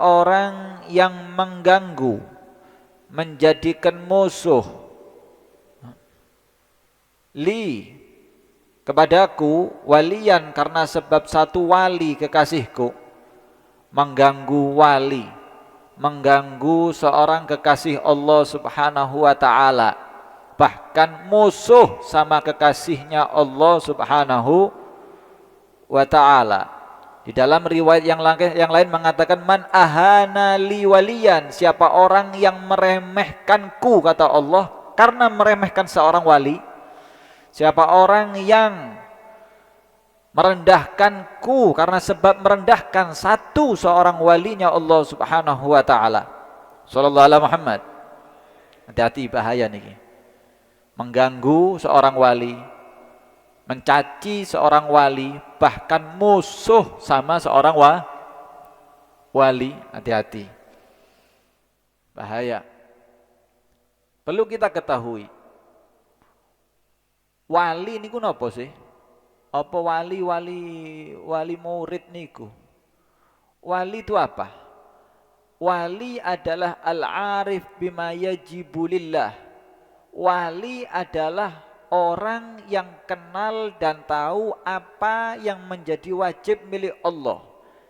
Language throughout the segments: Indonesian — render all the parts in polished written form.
orang yang mengganggu, menjadikan musuh li kepadaku walian karena sebab satu wali kekasihku, mengganggu wali, mengganggu seorang kekasih Allah Subhanahu wa taala, bahkan musuh sama kekasihnya Allah Subhanahu wa taala. Di dalam riwayat yang lain mengatakan man ahana li waliyan, siapa orang yang meremehkanku kata Allah karena meremehkan seorang wali, siapa orang yang merendahkanku karena sebab merendahkan satu seorang walinya Allah Subhanahu wa taala. Sallallahu alaihi Muhammad. Hati-hati, bahaya nih. Mengganggu seorang wali, mencaci seorang wali, bahkan musuh sama seorang wali, hati-hati. Bahaya. Perlu kita ketahui, wali niku napa sih? Apa wali murid niku? Wali itu apa? Wali adalah al-arif bima yajibu lillah. Wali adalah orang yang kenal dan tahu apa yang menjadi wajib milik Allah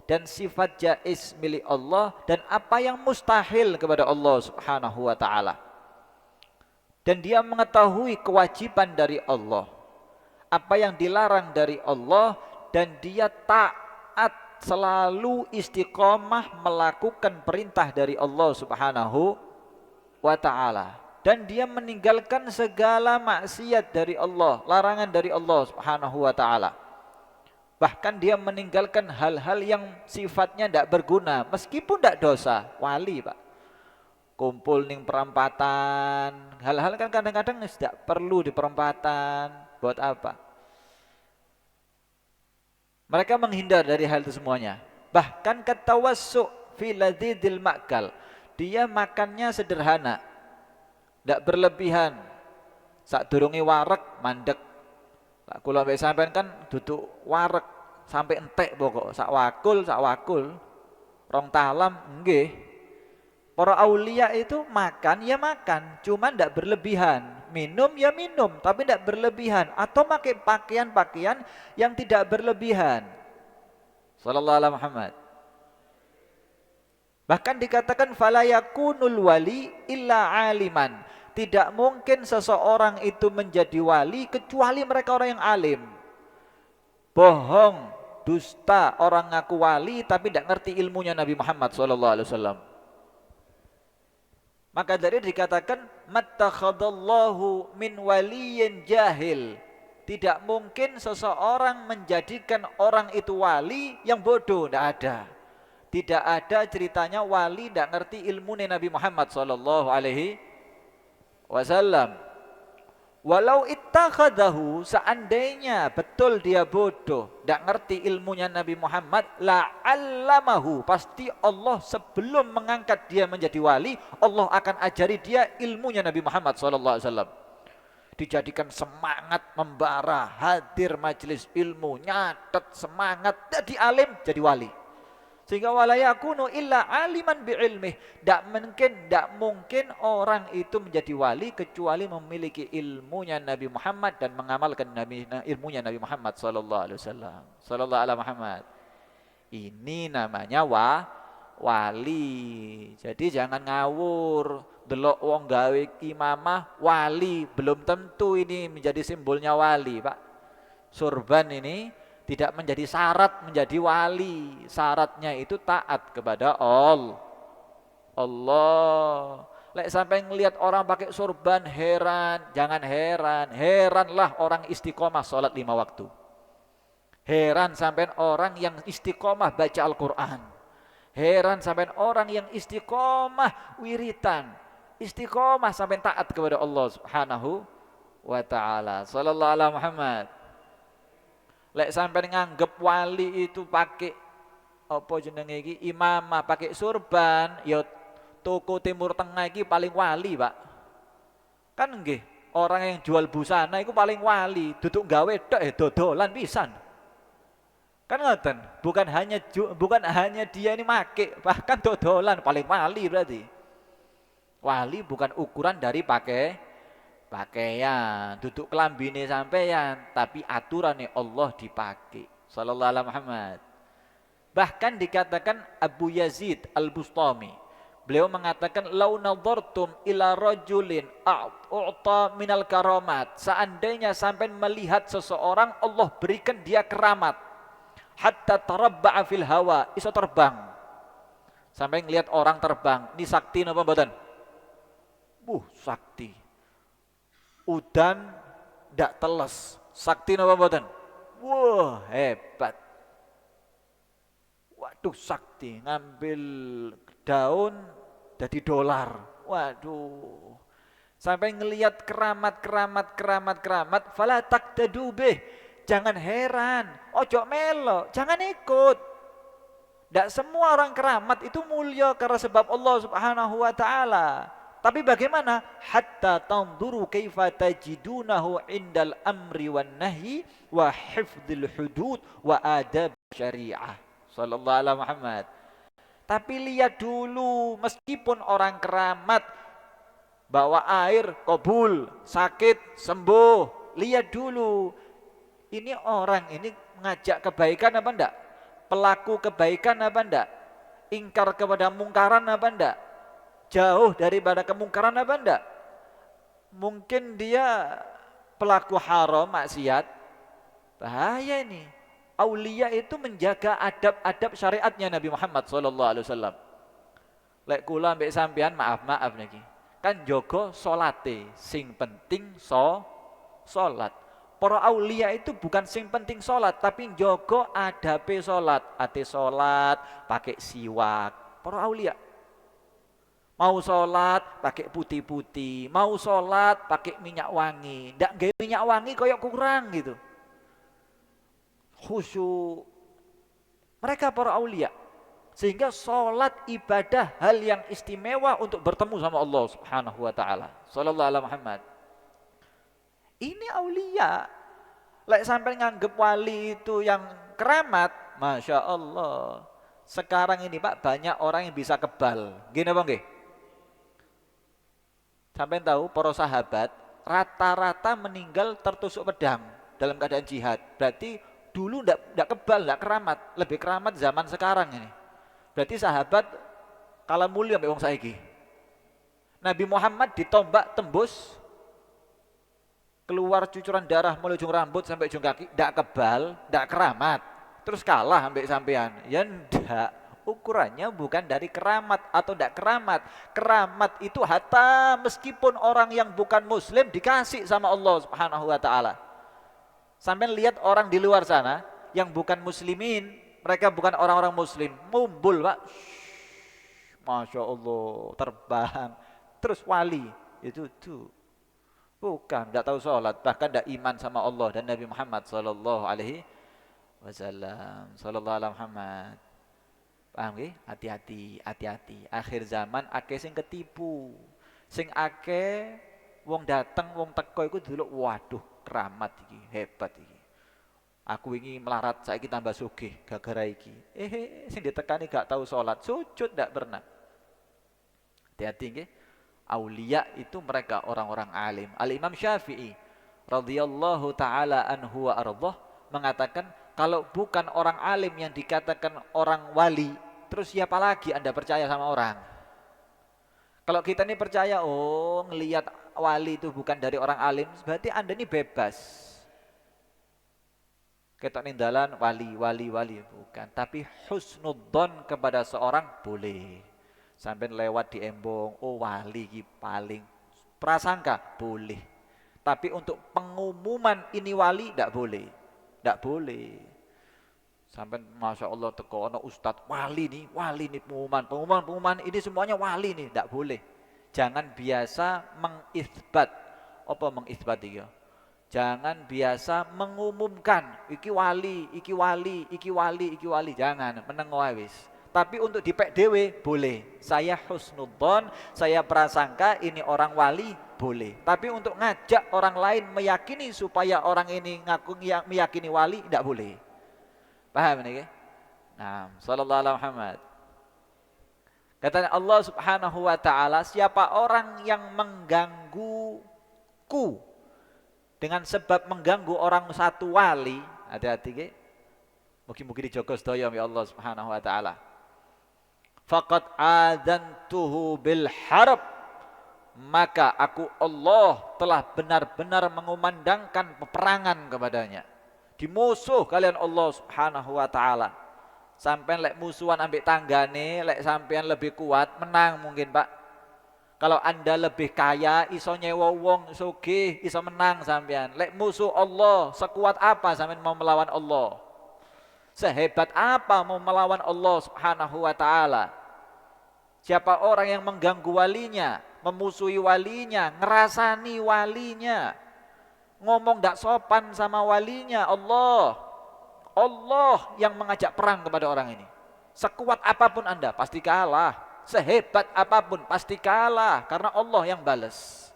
dan sifat jaiz milik Allah dan apa yang mustahil kepada Allah Subhanahu wa taala. Dan dia mengetahui kewajiban dari Allah, apa yang dilarang dari Allah, dan dia taat, selalu istiqomah melakukan perintah dari Allah Subhanahu wa taala, dan dia meninggalkan segala maksiat dari Allah, larangan dari Allah Subhanahu wa taala. Bahkan dia meninggalkan hal-hal yang sifatnya tidak berguna meskipun tidak dosa. Wali, Pak. Kumpul ning perampatan, hal-hal kan kadang-kadang tidak perlu di perempatan. Buat apa? Mereka menghindar dari hal itu semuanya. Bahkan ketawassu fi ladzidil ma'kal, dia makannya sederhana, tidak berlebihan. Sak durungi wareg mandek. Sak kula mbek sampean kan duduk wareg sampai entek pokok. Sak wakul, rong talam nggih. Para aulia itu makan ya makan, cuman tidak berlebihan. Minum ya minum, tapi tidak berlebihan. Atau pakai pakaian-pakaian yang tidak berlebihan. Sallallahu alaihi Muhammad. Bahkan dikatakan fala yakunul wali illa aliman. Tidak mungkin seseorang itu menjadi wali kecuali mereka orang yang alim. Bohong, dusta orang ngaku wali tapi tidak ngerti ilmunya Nabi Muhammad SAW. Maka dari dikatakan mattakhadallahu min waliyin jahil. Tidak mungkin seseorang menjadikan orang itu wali yang bodoh, tidak ada. Tidak ada ceritanya wali tidak ngerti ilmu Nabi Muhammad sallallahu alaihi wasallam. Walau ittakhadahu, seandainya betul dia bodoh, tidak ngerti ilmunya Nabi Muhammad, la'allamahu, pasti Allah sebelum mengangkat dia menjadi wali, Allah akan ajari dia ilmunya Nabi Muhammad SAW. Dijadikan semangat membara, hadir majelis ilmu, nyatet semangat, jadi alim, jadi wali. Sehingga wala yakunu illa aliman bi'ilmih. Tidak mungkin orang itu menjadi wali kecuali memiliki ilmunya Nabi Muhammad dan mengamalkan ilmunya Nabi Muhammad sallallahu alaihi wasallam. Sallallahu alaihi Muhammad. Ini namanya wali. Jadi jangan ngawur. Delok wong gawe imamah wali, belum tentu ini menjadi simbolnya wali, Pak. Surban ini tidak menjadi syarat menjadi wali. Syaratnya itu taat kepada Allah. Lek sampai ngelihat orang pakai sorban heran, jangan heran. Heranlah orang istiqomah sholat 5 waktu. Heran sampai orang yang istiqomah baca Al-Quran. Heran sampai orang yang istiqomah wiritan. Istiqomah sampai taat kepada Allah Subhanahu wa ta'ala. Sallallahu alaihi Muhammad. Lek sampai nganggep wali itu pakai apa jenenge iki imamah pakai surban, ya toko Timur Tengah iki paling wali, Pak. Kan nggih, orang yang jual busana itu paling wali, duduk gawe tok dodolan pisan. Kan ngoten, bukan hanya dia ini make, bahkan dodolan paling wali berarti. Wali bukan ukuran dari pakaian, duduk kelambine sampeyan, tapi aturannya Allah dipakai. Sallallahu alaihi Muhammad. Bahkan dikatakan Abu Yazid Al-Bustami, beliau mengatakan lau nadhartum ila rajulin a'ta minal karamat, seandainya sampai melihat seseorang Allah berikan dia keramat, hatta tarabba'a fil hawa, iso terbang. Sampai ngelihat orang terbang, ini sakti napa mboten? Sakti. Udan ndak teles, sakti napa mboten? Wah, hebat. Waduh, sakti, ngambil daun jadi dolar. Waduh. Sampai ngelihat keramat, fala taqtadu bih. Jangan heran, ojo melo, jangan ikut. Tidak semua orang keramat itu mulia karena sebab Allah Subhanahu wa taala. Tapi bagaimana? Hatta tanzuru kaifa tajidunahu indal amri wan nahyi wa hifdzil hudud wa adab syariah. Sallallahu alaihi Muhammad. Tapi lihat dulu, meskipun orang keramat bawa air kabul, sakit sembuh, lihat dulu. Ini orang ini ngajak kebaikan apa enggak? Pelaku kebaikan apa enggak? Ingkar kepada mungkaran apa enggak? Jauh daripada kemungkaran apa enggak? Mungkin dia pelaku haram, maksiat. Bahaya ini. Aulia itu menjaga adab-adab syariatnya Nabi Muhammad SAW. Lek kula mbek sampean maaf niki. Kan jogo salate, sing penting salat. Para aulia itu bukan sing penting salat, tapi jogo adabe salat. Ate salat pakai siwak. Para aulia mau sholat pakai putih-putih, mau sholat pakai minyak wangi. Ndak gawe minyak wangi koyok kurang gitu. Khusyuk. Mereka para aulia. Sehingga sholat ibadah hal yang istimewa untuk bertemu sama Allah Subhanahu wa taala. Sallallahu alaihi Muhammad. Ini aulia. Lek sampai nganggep wali itu yang keramat, Masya Allah. Sekarang ini Pak, banyak orang yang bisa kebal. Gini apa nggih? Sampai tahu para sahabat rata-rata meninggal tertusuk pedang dalam keadaan jihad. Berarti dulu enggak kebal, enggak keramat, lebih keramat zaman sekarang ini. Berarti sahabat kalah mulia mbek wong saiki. Nabi Muhammad ditombak tembus keluar cucuran darah mulai ujung rambut sampai ujung kaki, enggak kebal, enggak keramat. Terus kalah ambek sampean. Ya ndak. Ukurannya bukan dari keramat atau tidak keramat. Keramat itu hatta meskipun orang yang bukan muslim dikasih sama Allah Subhanahu wa taala. Sampai lihat orang di luar sana yang bukan muslimin, mereka bukan orang-orang muslim, mumbul Pak. Masya Allah, terbang. Terus wali, itu tuh. Bukan, tidak tahu sholat, bahkan tidak iman sama Allah dan Nabi Muhammad sallallahu alaihi wasallam. Sallallahu alaihi Muhammad. Paham nggih? Hati-hati. Akhir zaman akeh sing ketipu. Sing akeh wong dateng, wong teko iku delok waduh, keramat iki, hebat iki. Aku ingin melarat saiki tambah sugih gara-gara iki. Sing ditekani gak tahu salat, sujud ndak pernah. Hati-hati nggih. Aulia itu mereka orang-orang alim. Al-Imam Syafi'i radhiyallahu taala anhu wa ardhah mengatakan kalau bukan orang alim yang dikatakan orang wali, terus siapa lagi Anda percaya sama orang? Kalau kita ini percaya, ngelihat wali itu bukan dari orang alim, berarti Anda ini bebas. Ketok nindalan wali, bukan. Tapi husnudzon kepada seorang boleh. Sampai lewat di embong, wali ini paling prasangka, boleh. Tapi untuk pengumuman ini wali, tidak boleh. Tidak boleh. Sampai Masya Allah teko ono ustadz wali nih pengumuman ini semuanya wali nih, tidak boleh. Jangan biasa mengisbat. Apa mengisbat itu? Jangan biasa mengumumkan iki wali, jangan menengok wis. Tapi untuk dipek dewe boleh. Saya husnudzon, saya prasangka ini orang wali boleh. Tapi untuk ngajak orang lain meyakini supaya orang ini ngaku meyakini wali tidak boleh. Paham niki? Nah, sallallahu alaihi Muhammad. Kata Allah Subhanahu wa taala, siapa orang yang menggangguku dengan sebab mengganggu orang satu wali, hati-hati nggih. Mugi-mugi dijaga sedaya ya Allah Subhanahu wa taala. Faqad adzantuhu bil harb, maka aku Allah telah benar-benar mengumandangkan peperangan kepadanya. Dimusuh kalian Allah Subhanahu wa taala. Sampean lek musuhan ambek tanggane, lek sampean lebih kuat, menang mungkin, Pak. Kalau Anda lebih kaya, iso nyewa wong sugih, iso menang sampean. Lek musuh Allah, sekuat apa sampean mau melawan Allah? Sehebat apa mau melawan Allah Subhanahu wa taala? Siapa orang yang mengganggu walinya, memusuhi walinya, ngerasani walinya, ngomong tidak sopan sama walinya, Allah yang mengajak perang kepada orang ini. Sekuat apapun Anda pasti kalah, sehebat apapun pasti kalah, karena Allah yang balas.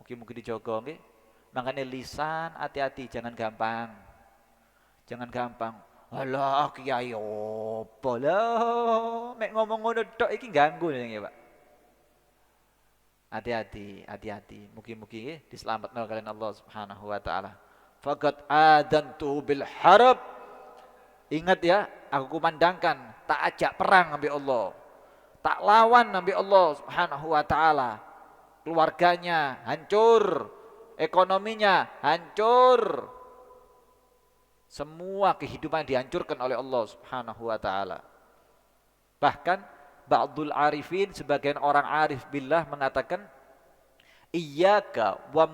Mungkin dijogo nggih. Makanya lisan hati-hati, jangan gampang. Jangan gampang. Alah kiai opo lah, mek ngomong ngono tok iki ganggu nih Pak. Hati-hati. Mugi-mugi nggih diselametno kalian Allah Subhanahu wa taala. Faqad adantu bil harb. Ingat ya, aku kumandangkan tak ajak perang ambil Allah. Tak lawan ambil Allah Subhanahu wa taala. Keluarganya hancur, ekonominya hancur. Semua kehidupan dihancurkan oleh Allah Subhanahu wa taala. Bahkan ba'dul arifin, sebagian orang arif billah mengatakan, iyyaka wa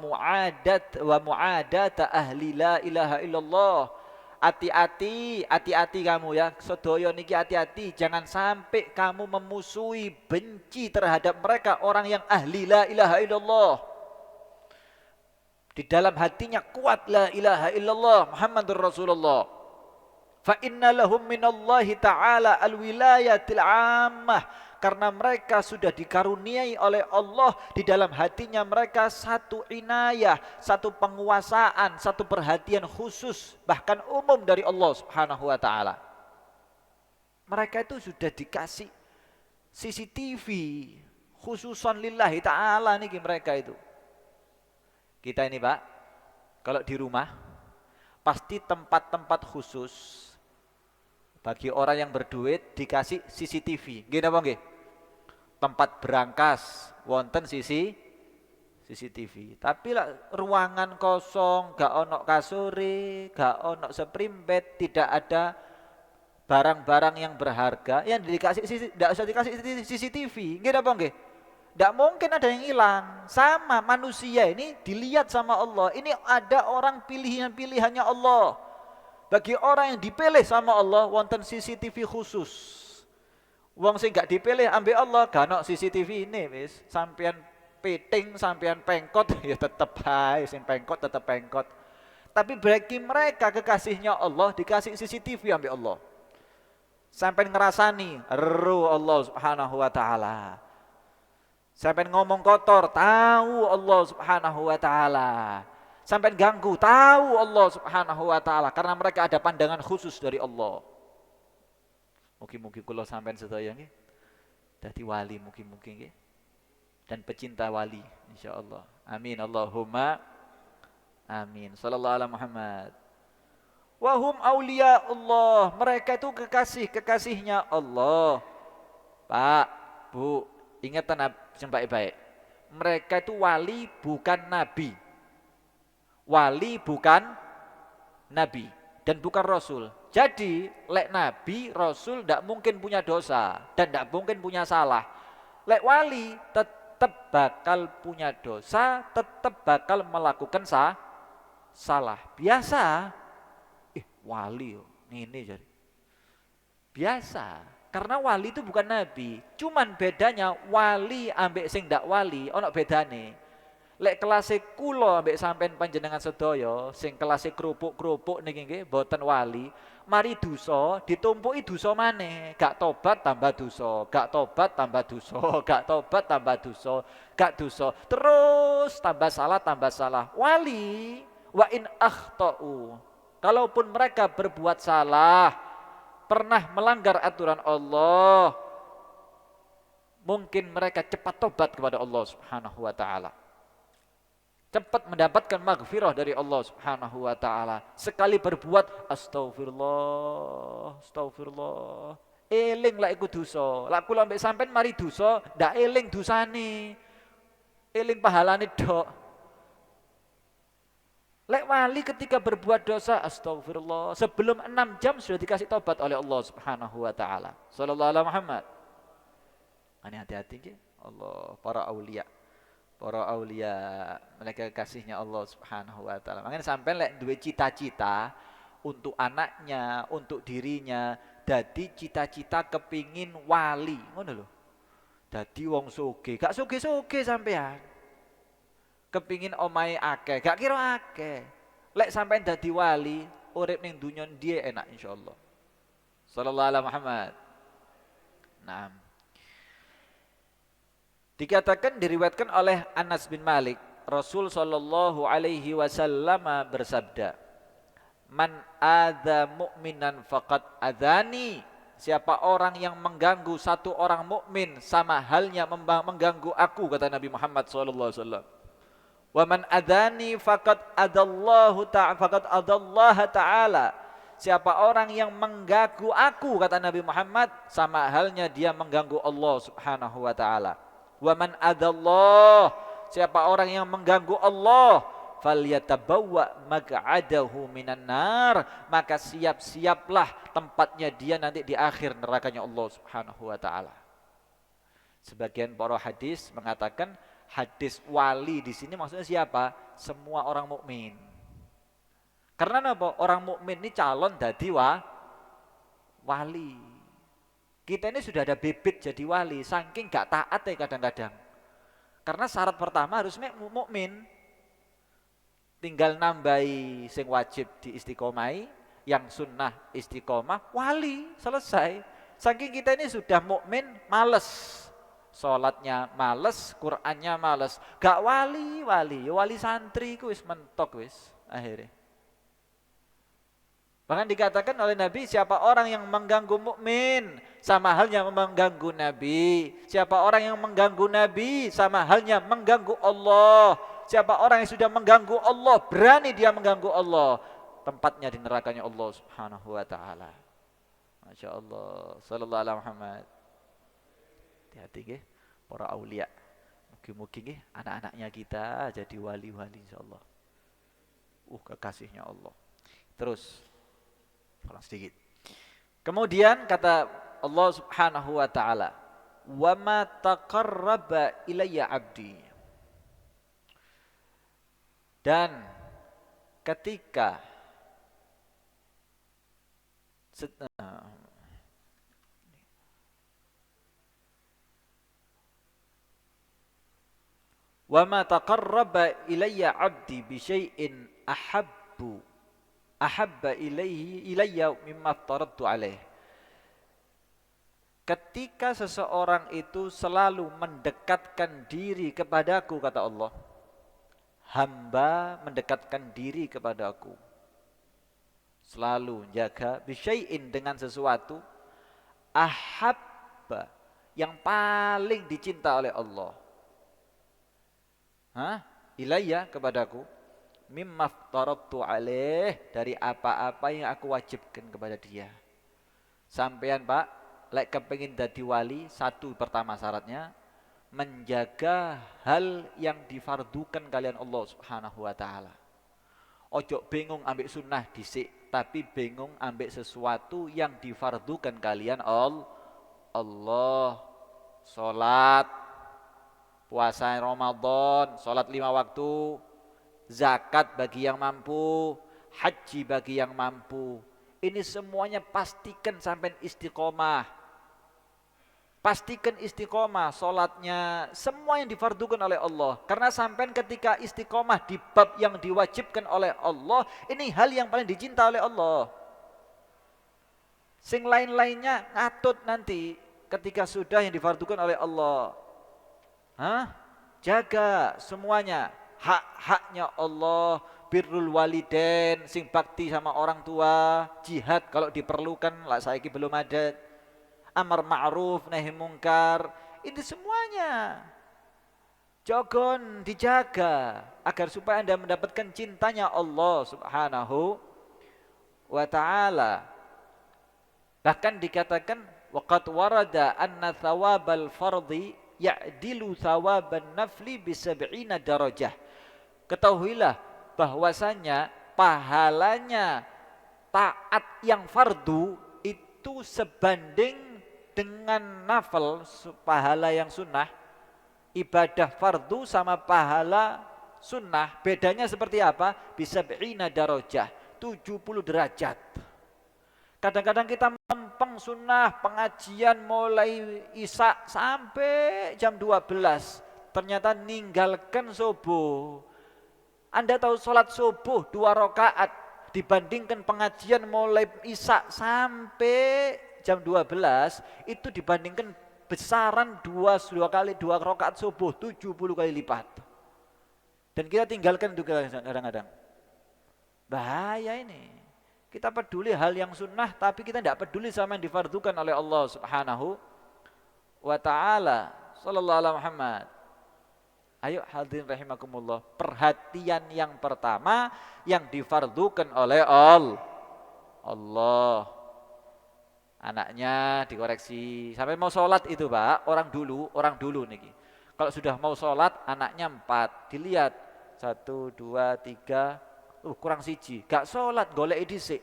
mu'adata ahli la ilaha illallah. Hati-hati kamu ya, sedaya niki hati-hati, jangan sampai kamu memusuhi, benci terhadap mereka orang yang ahli la ilaha illallah. Di dalam hatinya kuat la ilaha illallah Muhammadur Rasulullah. Fa inna lahum minallahi ta'ala alwilayatil ammah. Karena mereka sudah dikaruniai oleh Allah, di dalam hatinya mereka satu inayah, satu penguasaan, satu perhatian khusus, bahkan umum dari Allah Subhanahu wa taala. Mereka itu sudah dikasih CCTV khususan lillahi ta'ala nih mereka itu. Kita ini Pak, kalau di rumah pasti tempat-tempat khusus bagi orang yang berduit dikasih CCTV. Nggih napa nggih? Tempat berangkas wonten CCTV. Tapi lah ruangan kosong, gak ono kasuri, gak ono spring bed, tidak ada barang-barang yang berharga, yang dikasih tidak usah dikasih CCTV. Nggih napa nggih? Tidak mungkin ada yang hilang. Sama manusia ini dilihat sama Allah. Ini ada orang pilihannya Allah. Bagi orang yang dipilih sama Allah, wonten CCTV khusus. Wong sing gak dipilih ambil Allah, gak ono CCTV ini wis. Sampean piting, sampean pengkot, ya tetep hai, sing pengkot tetep pengkot. Tapi bagi mereka kekasihnya Allah dikasih CCTV ambil Allah. Sampai ngerasani, ru Allah Subhanahu wa taala. Sampai ngomong kotor, tahu Allah Subhanahu wa taala. Sampai ganggu, tahu Allah Subhanahu wa taala, karena mereka ada pandangan khusus dari Allah. Mugi-mugi kula sampean sedaya nggih dadi wali, mugi-mugi nggih. Dan pecinta wali insyaallah. Amin Allahumma amin. Sallallahu alaihi Muhammad. Wa hum auliya Allah. Mereka itu kekasihnya Allah. Pak, Bu, ingatan baik-baik. Mereka itu wali bukan nabi. Wali bukan nabi dan bukan rasul. Jadi, lek nabi, rasul tidak mungkin punya dosa dan tidak mungkin punya salah. Lek wali tetap bakal punya dosa, tetap bakal melakukan salah. Biasa. Wali ini jadi. Biasa. Karena wali itu bukan nabi, cuman bedanya wali ambek sing ndak wali ono bedane. Lek kelase kula ambek sampean panjenengan sedaya sing kelase kerupuk-kerupuk niki nggih boten wali, mari dosa ditumpuki dosa maneh, gak tobat tambah dosa, gak tobat tambah dosa, gak tobat tambah dosa, gak dosa, terus tambah salah. Wali wa in akhtau, kalaupun mereka berbuat salah, pernah melanggar aturan Allah, mungkin mereka cepat tobat kepada Allah Subhanahu wa taala. Cepat mendapatkan maghfirah dari Allah Subhanahu wa taala. Sekali berbuat astagfirullah, astagfirullah. Eling lah iku dosa. Lah kula mbek sampean mari dosa, ndak eling dosane. Eling pahalane dok. Lek wali ketika berbuat dosa astagfirullah, sebelum 6 jam sudah dikasih tobat oleh Allah Subhanahu wa taala. Sallallahu alaihi Muhammad. Ini hati-hati nggih. Allah, para aulia mereka kasihnya Allah Subhanahu wa taala. Makanya sampai lek duwe cita-cita untuk anaknya, untuk dirinya, dadi cita-cita kepingin wali, ngono lho. Dadi wong sugih, gak sugih-sugih sampean. Kepingin omahe akeh, gak kira akeh. Lek sampean dadi wali, urip ning dunya ndiye enak insyaallah. Sallallahu alaihi Muhammad. Naam. Dikatakan diriwayatkan oleh Anas bin Malik, Rasul sallallahu alaihi wasallam bersabda, "Man adza mu'minan faqad adzani." Siapa orang yang mengganggu satu orang mukmin sama halnya mengganggu aku, kata Nabi Muhammad sallallahu alaihi wasallam. "Wa man adzani faqad adallahu ta'ala faqad adallaha ta'ala." Siapa orang yang mengganggu aku, kata Nabi Muhammad, sama halnya dia mengganggu Allah Subhanahu wa taala. Wa man adallah, siapa orang yang mengganggu Allah, falyatabawwa maq'adahu minan nar, maka siap-siaplah tempatnya dia nanti di akhir nerakanya Allah Subhanahu wa taala. Sebagian para hadis mengatakan hadis wali di sini maksudnya siapa? Semua orang mukmin. Karena apa? Orang mukmin ini calon dadi wali. Kita ini sudah ada bibit jadi wali, saking gak taat ya kadang-kadang. Karena syarat pertama harus mukmin. Tinggal nambahi sing wajib di istiqomai, yang sunnah istiqomah, wali, selesai. Saking kita ini sudah mukmin, males. Salatnya males, Qur'annya males. Gak wali, wali santri ku wis mentok wis akhirnya. Bahkan dikatakan oleh Nabi, siapa orang yang mengganggu mukmin sama halnya mengganggu Nabi. Siapa orang yang mengganggu Nabi sama halnya mengganggu Allah. Siapa orang yang sudah mengganggu Allah, berani dia mengganggu Allah, tempatnya di nerakanya Allah Subhanahu wa taala. Masya Allah. Sallallahu alaihi Muhammad. Hati-hati nggih para aulia. Mugi-mugi nggih anak-anaknya kita jadi wali-wali insyaallah. Kekasihnya Allah. Terus sedikit. Kemudian kata Allah Subhanahu wa taala, "Wa ma taqarraba ilayya 'abdi." Dan ketika wa ma taqarraba ilayya 'abdi bi syai'in ahabba ilayya mimma aftaradtu alaih. Ketika seseorang itu selalu mendekatkan diri kepadaku, kata Allah, hamba mendekatkan diri kepadaku, selalu jaga bisyai'in dengan sesuatu, ahabba yang paling dicinta oleh Allah, ilayya kepadaku, mimma aftaradtu alaih dari apa-apa yang aku wajibkan kepada dia. Sampean Pak, lek kepengin dadi wali, satu pertama syaratnya menjaga hal yang difardukan kalian Allah Subhanahu wa taala. Ojo bingung ambek sunnah dhisik, tapi bingung ambek sesuatu yang difardukan kalian Allah. Salat, puasa Ramadan, salat 5 waktu, zakat bagi yang mampu, haji bagi yang mampu. Ini semuanya pastikan sampai istiqomah. Pastikan istiqomah, sholatnya, semua yang difardukan oleh Allah. Karena sampai ketika istiqomah di bab yang diwajibkan oleh Allah, ini hal yang paling dicinta oleh Allah. Sing lain-lainnya ngatut nanti ketika sudah yang difardukan oleh Allah. Jaga semuanya. Hak-haknya Allah, birrul walidain, sing bakti sama orang tua, jihad kalau diperlukan, lah saiki belum ada, amar ma'ruf nahi mungkar, ini semuanya jogon dijaga agar supaya Anda mendapatkan cintanya Allah Subhanahu wa taala. Bahkan dikatakan waqad warada anna thawabal fardhi ya'dilu thawaban nafli bi 70 darajah. Ketahuilah bahwasanya pahalanya taat yang fardu itu sebanding dengan nafil, pahala yang sunnah. Ibadah fardu sama pahala sunnah bedanya seperti apa? Bisa 70 darajah, 70 derajat. Kadang-kadang kita mempeng sunnah pengajian mulai isya sampai jam 12, ternyata ninggalkan subuh. Anda tahu sholat subuh 2 rakaat dibandingkan pengajian mulai isya sampai jam 12, itu dibandingkan besaran dua rakaat subuh 70 kali lipat. Dan kita tinggalkan juga kadang-kadang. Bahaya ini. Kita peduli hal yang sunnah tapi kita tidak peduli sama yang difardukan oleh Allah Subhanahu wa taala. Sallallahu alaihi Muhammad. Ayo hadirin rahimakumullah, perhatian yang pertama yang difardukan oleh Allah. Anaknya dikoreksi sampai mau sholat itu Pak, orang dulu niki. Kalau sudah mau sholat anaknya 4, dilihat 1, 2, 3, kurang siji, gak sholat golek dhisik.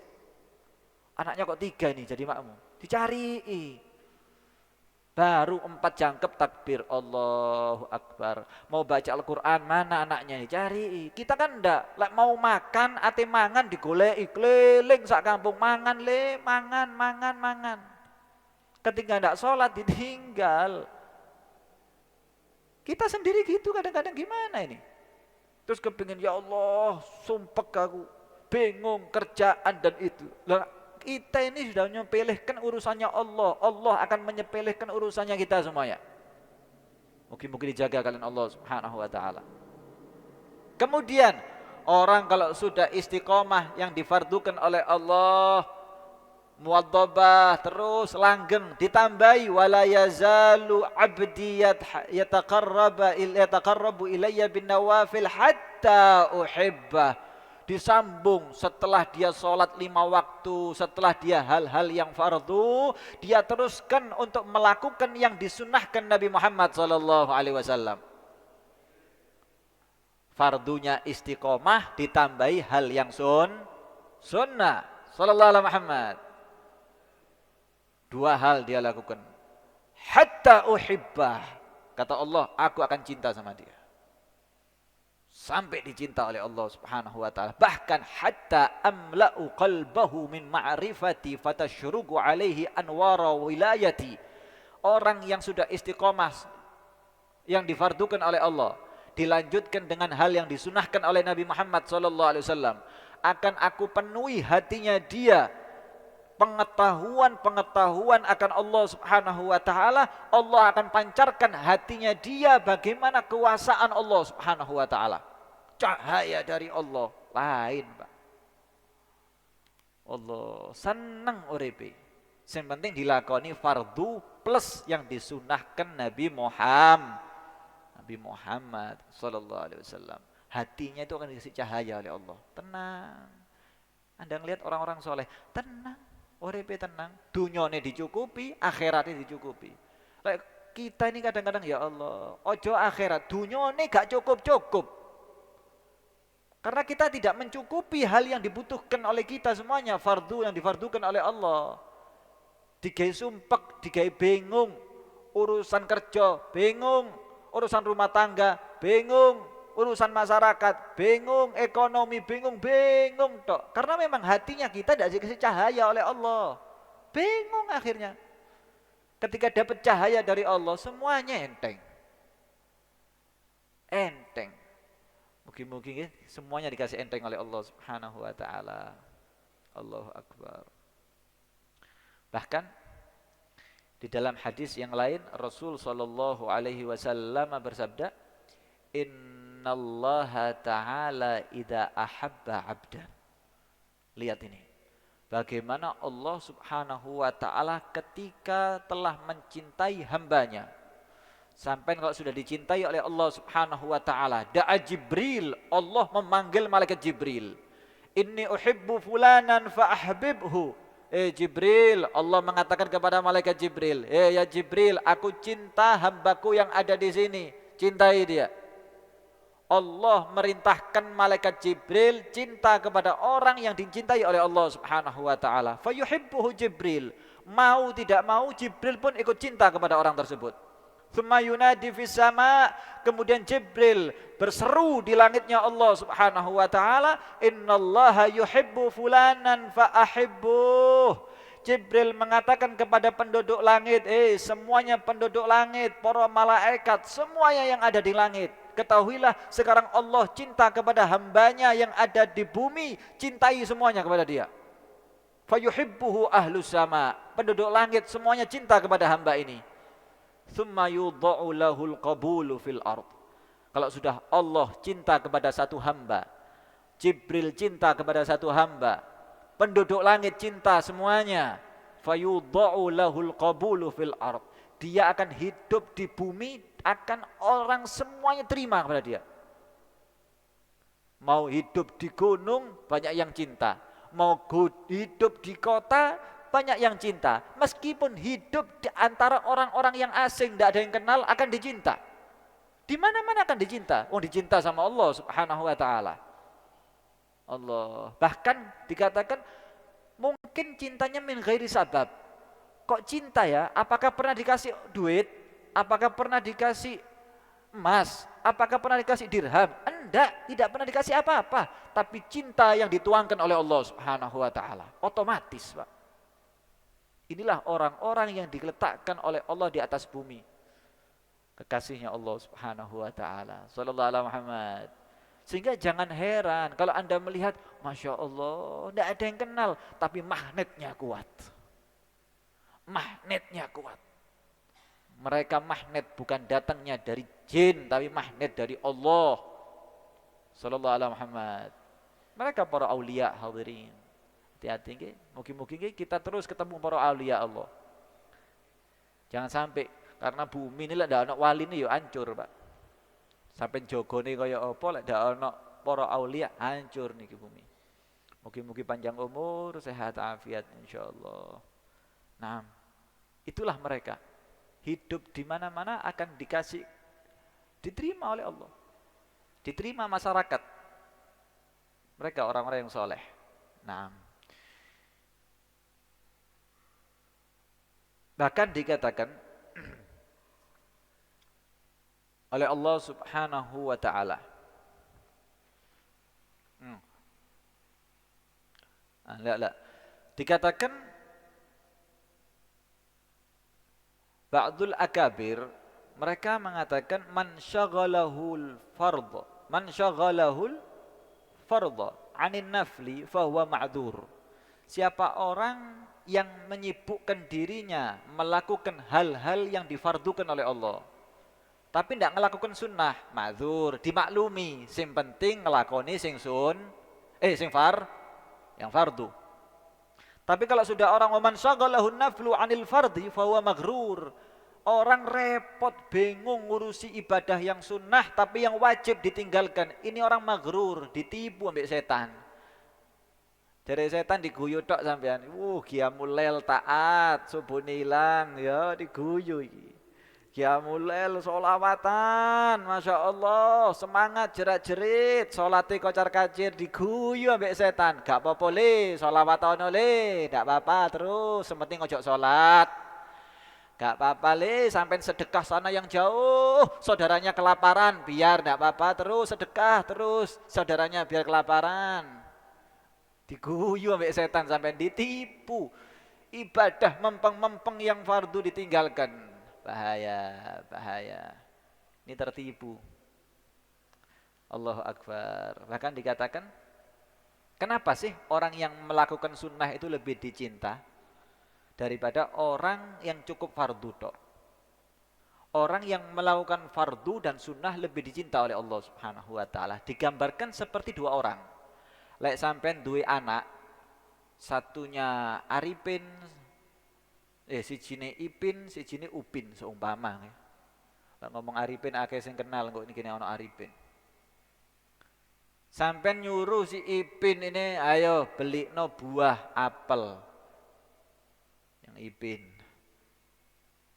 Anaknya kok 3 nih jadi makmum, dicari. Baru 4 jangkep takbir Allahu Akbar. Mau baca Al-Quran mana anaknya dicari. Kita kan ndak, mau makan ate mangan digoleki keliling sak kampung mangan mangan. Ketika ndak sholat ditinggal. Kita sendiri gitu kadang-kadang gimana ini? Terus kepingin ya Allah, sumpek aku, bingung kerjaan dan itu. Lah kita ini sudah menyepelekan urusannya Allah. Allah akan menyepelekan urusannya kita semuanya. Mungkin dijaga kalian Allah Subhanahu wa taala. Kemudian orang kalau sudah istiqomah yang difardukan oleh Allah, muwaddabah terus langgeng, ditambahi wala yazalu abdi yataqarrabu ilayya bin nawafil hatta uhibbah. Disambung setelah dia sholat 5 waktu, setelah dia hal-hal yang fardu, dia teruskan untuk melakukan yang disunnahkan Nabi Muhammad SAW. Fardunya istiqomah ditambahi hal yang sunnah sallallahu alaihi Muhammad. 2 hal dia lakukan. Hatta uhibbah. Kata Allah, aku akan cinta sama dia. Sampai dicinta oleh Allah Subhanahu wa taala. Bahkan hatta amla'u qalbahu min ma'rifati fatashrugu alaihi anwara wilayati. Orang yang sudah istiqomah yang difardukan oleh Allah, dilanjutkan dengan hal yang disunahkan oleh Nabi Muhammad SAW, akan aku penuhi hatinya dia pengetahuan akan Allah Subhanahu wa taala. Allah akan pancarkan hatinya dia bagaimana kekuasaan Allah Subhanahu wa taala. Cahaya dari Allah lain, Pak. Allah seneng uripe. Yang penting dilakoni fardu plus yang disunahkan Nabi Muhammad sallallahu alaihi wasallam. Hatinya itu akan dikasih cahaya oleh Allah. Tenang. Anda ngelihat orang-orang soleh, tenang. Uripe tenang, dunyane dicukupi, akhiratnya dicukupi. Kita ini kadang-kadang ya Allah, ojo akhirat, dunyane gak cukup. Karena kita tidak mencukupi hal yang dibutuhkan oleh kita semuanya, fardu yang difardukan oleh Allah. Digai sumpek, digai bingung, urusan kerja, bingung, urusan rumah tangga, bingung, urusan masyarakat, bingung, ekonomi, bingung tok. Karena memang hatinya kita tidak dikasih cahaya oleh Allah. Bingung akhirnya. Ketika dapat cahaya dari Allah, semuanya enteng. Mungkin semuanya dikasih enteng oleh Allah Subhanahu wa taala. Allahu Akbar. Bahkan di dalam hadis yang lain Rasul sallallahu alaihi wasallam bersabda, innallaha ta'ala idza ahabba 'abdan. Lihat ini. Bagaimana Allah Subhanahu wa taala ketika telah mencintai hambanya. Sampai kalau sudah dicintai oleh Allah Subhanahu wa taala, da'a Jibril, Allah memanggil malaikat Jibril. Inni uhibbu fulanan fa ahbibhu. Jibril, Allah mengatakan kepada malaikat Jibril, ya Jibril, aku cinta hambaku yang ada di sini, cintai dia. Allah merintahkan malaikat Jibril cinta kepada orang yang dicintai oleh Allah Subhanahu wa taala. Fayuhibbuhu Jibril. Mau tidak mau Jibril pun ikut cinta kepada orang tersebut. Tsumma yunadi fis sama, kemudian Jibril berseru di langitnya Allah Subhanahu wa taala, innallaha yuhibbu fulanan fa ahibbuh. Jibril mengatakan kepada penduduk langit, semuanya penduduk langit, para malaikat, semuanya yang ada di langit, ketahuilah sekarang Allah cinta kepada hambanya yang ada di bumi, cintai semuanya kepada dia. Fayuhibbuhu ahlus sama, penduduk langit semuanya cinta kepada hamba ini. Tsumma yudha'u lahul qabulu fil ard. Kalau sudah Allah cinta kepada satu hamba, Jibril cinta kepada satu hamba, penduduk langit cinta semuanya, fayudha'u lahul qabulu fil ard. Dia akan hidup di bumi, akan orang semuanya terima kepada dia. Mau hidup di gunung, banyak yang cinta. Mau hidup di kota, banyak yang cinta. Meskipun hidup di antara orang-orang yang asing, tidak ada yang kenal, akan dicinta. Di mana-mana akan dicinta. Dicinta sama Allah Subhanahu wa taala. Allah. Bahkan dikatakan mungkin cintanya min ghairi sabab. Kok cinta ya? Apakah pernah dikasih duit? Apakah pernah dikasih emas? Apakah pernah dikasih dirham? Enggak, tidak pernah dikasih apa-apa. Tapi cinta yang dituangkan oleh Allah Subhanahu wa taala. Otomatis, Pak. Inilah orang-orang yang diletakkan oleh Allah di atas bumi. Kekasihnya Allah Subhanahu wa taala. Sallallahu alaihi Muhammad. Sehingga jangan heran kalau Anda melihat, Masya Allah, tidak ada yang kenal, tapi magnetnya kuat. Magnetnya kuat. Mereka magnet bukan datangnya dari jin, tapi magnet dari Allah. Sallallahu alaihi Muhammad. Mereka para aulia hadirin. Hati-hati, mungkin kita terus ketemu para aulia Allah. Jangan sampai karena bumi ini lah ndak ana wali ini yo hancur, Pak. Sampai jogone kaya apa lek ndak ana para aulia hancur niki bumi. Mungkin panjang umur, sehat afiat insyaallah. Nah, itulah mereka. Hidup di mana-mana akan dikasih, diterima oleh Allah. Diterima masyarakat. Mereka orang-orang yang soleh. Nah, bahkan dikatakan oleh Allah Subhanahu wa taala. Dikatakan ba'dul akabir, mereka mengatakan man syaghalahul fardh 'anil nafli fahuwa ma'dzur. Siapa orang yang menyibukkan dirinya melakukan hal-hal yang difardukan oleh Allah, tapi tidak melakukan sunnah, ma'dzur, dimaklumi. Sing penting ngelakoni sing yang fardu. Tapi kalau sudah orang waman syaghalahun naflu 'anil fardhi fahuwa maghrur. Orang repot, bingung ngurusi ibadah yang sunnah tapi yang wajib ditinggalkan. Ini orang maghrur, ditipu ambek setan. Dari setan diguyu tok sampean. Qiyamul lail taat, subuh ilang ya diguyu iki. Qiyamul lail sholawatan, Masya Allah, semangat jerat-jerit, salate kocar-kacir diguyu ambek setan. Gak apa-apa le, sholawatan le, gak apa-apa terus, sementing ojo sholat. Gak apa-apa le, sampai sedekah sana yang jauh, saudaranya kelaparan, biar gak apa-apa terus sedekah terus, saudaranya biar kelaparan. Diguyu ambek setan sampai ditipu. Ibadah mempeng-mempeng yang fardu ditinggalkan. Bahaya. Ini tertipu. Allahu Akbar. Bahkan dikatakan, kenapa sih orang yang melakukan sunnah itu lebih dicinta daripada orang yang cukup fardu tok? Orang yang melakukan fardu dan sunnah lebih dicinta oleh Allah Subhanahu wa taala. Digambarkan seperti dua orang. Lek sampean duwe anak, satunya Arifin, sijine Ipin, sijine Upin seumpama. Lek ngomong Arifin akeh sing kenal kok niki ana Arifin. Sampean nyuruh si Ipin ini, ayo belikno buah apel. Yang Ipin.